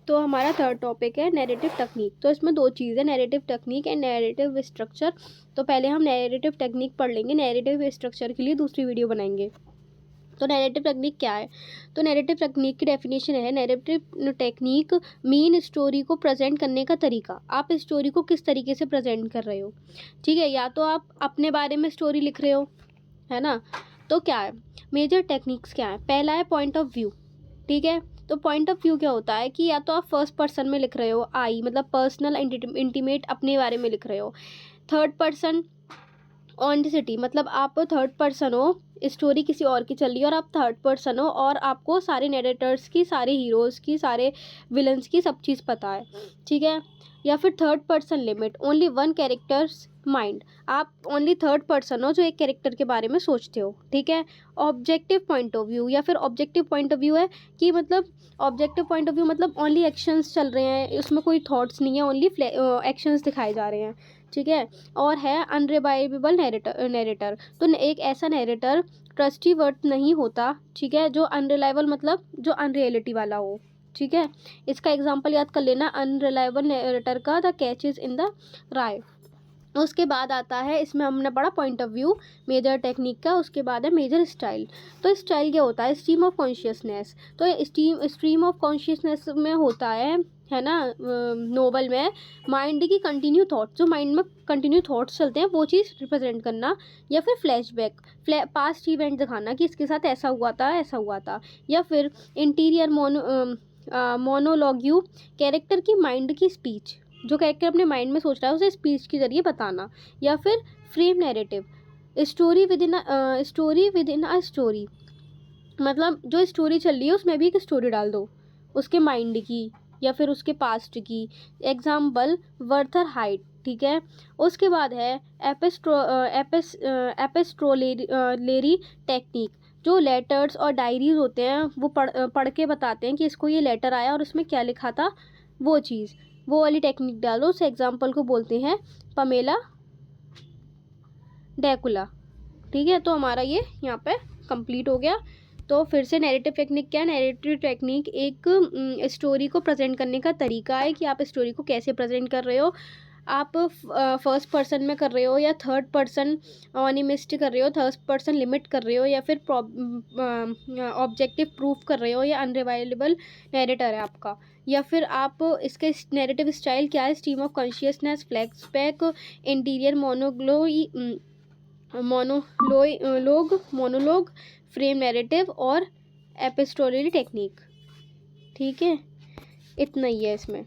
तो हमारा third topic है नैरेटिव टेक्निक। तो इसमें दो चीज़ है, narrative technique and narrative structure. तो पहले हम नैरेटिव टेक्निक पढ़ लेंगे, नैरेटिव स्ट्रक्चर के लिए दूसरी वीडियो बनाएंगे। तो नैरेटिव टेक्निक क्या है? तो नैरेटिव टेक्निक की डेफिनेशन है, नैरेटिव टेक्निक मीन स्टोरी को प्रेजेंट करने का तरीका। आप स्टोरी को किस तरीके से प्रेजेंट कर रहे हो, ठीक है। या तो आप अपने बारे में स्टोरी लिख रहे हो, है ना। तो क्या है मेजर टेक्निक्स, क्या है? पहला है पॉइंट ऑफ व्यू, ठीक है। तो पॉइंट ऑफ व्यू क्या होता है कि या तो आप फर्स्ट पर्सन में लिख रहे हो, आई मतलब पर्सनल इंटीमेट अपने बारे में लिख रहे हो। थर्ड पर्सन ऑनेस्टी मतलब आप थर्ड पर्सन हो, स्टोरी किसी और की चल रही है और आप थर्ड पर्सन हो और आपको सारे नैरेटर्स की, सारे हीरोज़ की, सारे विलन्स की सब चीज़ पता है, ठीक है। या फिर third person limit only one characters mind, आप ओनली थर्ड पर्सन हो जो एक कैरेक्टर के बारे में सोचते हो, ठीक है। ऑब्जेक्टिव पॉइंट ऑफ व्यू, या फिर ऑब्जेक्टिव पॉइंट ऑफ व्यू है कि मतलब ऑब्जेक्टिव पॉइंट ऑफ व्यू मतलब ओनली एक्शंस चल रहे हैं, उसमें कोई थॉट्स नहीं है, ओनली एक्शंस दिखाए जा रहे हैं, ठीक है। और है अनरिलायबल नैरेटर। तो एक ऐसा नैरेटर ट्रस्टी वर्थ नहीं होता, ठीक है, जो अनरिलायबल मतलब जो अनरियलिटी वाला हो, ठीक है। इसका एग्जांपल याद कर लेना अनरिलायबल नैरेटर का, the catch is in the rye. उसके बाद आता है, इसमें हमने पढ़ा point of view major technique का। उसके बाद है मेजर स्टाइल। तो स्टाइल क्या होता है? Stream of consciousness. तो स्ट्रीम ऑफ कॉन्शियसनेस में होता है ना, नोवेल में माइंड की कंटिन्यू थॉट्स, जो माइंड में कंटिन्यू थॉट्स चलते हैं वो चीज़ रिप्रेजेंट करना। या फिर फ्लैशबैक, पास्ट इवेंट दिखाना कि इसके साथ ऐसा हुआ था, ऐसा हुआ था। या फिर इंटीरियर मोनोलॉग्यू, कैरेक्टर की माइंड की स्पीच, जो कैरेक्टर अपने माइंड में सोच रहा है उसे स्पीच के जरिए बताना। या फिर frame narrative, story with in a story, मतलब जो स्टोरी चल रही है उसमें भी एक स्टोरी डाल दो उसके माइंड की या फिर उसके पास्ट की। एग्जाम्पल वर्थर हाइट, ठीक है। उसके बाद है एपिस्ट्रोलेरी टेक्निक, जो लेटर्स और डायरीज होते हैं वो पढ़ के बताते हैं कि इसको ये लेटर आया और उसमें क्या लिखा था, वो चीज़, वो वाली टेक्निक डालो। उस एग्जाम्पल को बोलते हैं पमेला डेकुला, ठीक है। तो हमारा ये यहाँ पे कंप्लीट हो गया। तो फिर से नैरेटिव टेक्निक क्या है? नैरेटिव टेक्निक एक स्टोरी को प्रेजेंट करने का तरीका है कि आप स्टोरी को कैसे प्रेजेंट कर रहे हो। आप फर्स्ट पर्सन में कर रहे हो या थर्ड पर्सन ऑनिमिस्ट कर रहे हो, थर्ड पर्सन लिमिट कर रहे हो, या फिर ऑब्जेक्टिव प्रूफ कर रहे हो, या अनरिलायबल नैरेटर है आपका। या फिर आप इसके नैरेटिव स्टाइल क्या है? Stream of consciousness, flashback, interior monologue, frame narrative और एपिस्टोलरी टेक्निक, ठीक है। इतना ही है इसमें।